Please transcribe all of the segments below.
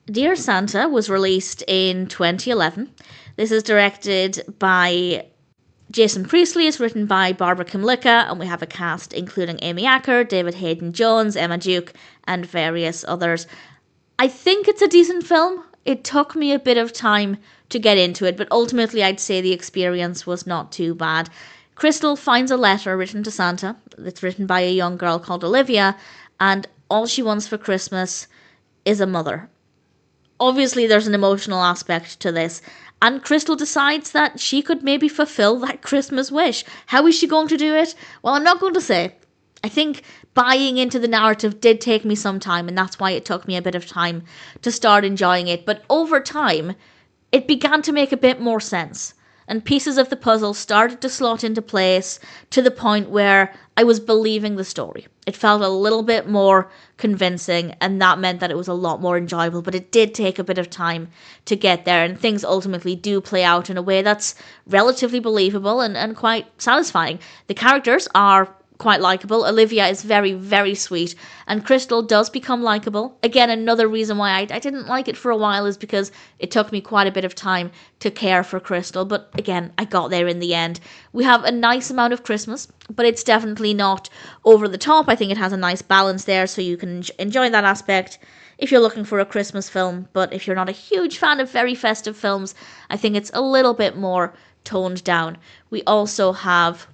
Dear Santa was released in 2011. This is directed by Jason Priestley, is written by Barbara Kymlicka, and we have a cast including Amy Acker, David Haydn-Jones, Emma Duke, and various others. I think it's a decent film. It took me a bit of time to get into it, but ultimately I'd say the experience was not too bad. Crystal finds a letter written to Santa that's written by a young girl called Olivia, and all she wants for Christmas is a mother. Obviously, there's an emotional aspect to this, and Crystal decides that she could maybe fulfill that Christmas wish. How is she going to do it? Well, I'm not going to say. I think buying into the narrative did take me some time, and that's why it took me a bit of time to start enjoying it. But over time, it began to make a bit more sense, and pieces of the puzzle started to slot into place to the point where I was believing the story. It felt a little bit more convincing, and that meant that it was a lot more enjoyable, but it did take a bit of time to get there, and things ultimately do play out in a way that's relatively believable and quite satisfying. The characters are quite likable. Olivia is very, very sweet, and Crystal does become likable. Again, another reason why I didn't like it for a while is because it took me quite a bit of time to care for Crystal, but again, I got there in the end. We have a nice amount of Christmas, but it's definitely not over the top. I think it has a nice balance there, so you can enjoy that aspect if you're looking for a Christmas film, but if you're not a huge fan of very festive films, I think it's a little bit more toned down. We also have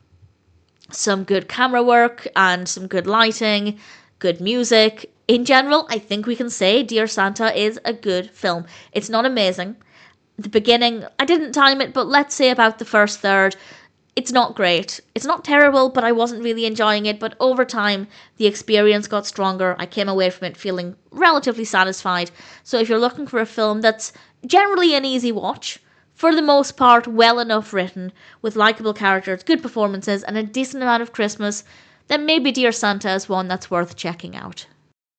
some good camera work and some good lighting, good music. In general, I think we can say Dear Santa is a good film. It's not amazing. The beginning, I didn't time it, but let's say about the first third, it's not great. It's not terrible, but I wasn't really enjoying it. But over time, the experience got stronger. I came away from it feeling relatively satisfied. So if you're looking for a film that's generally an easy watch, for the most part, well enough written, with likeable characters, good performances, and a decent amount of Christmas, then maybe Dear Santa is one that's worth checking out.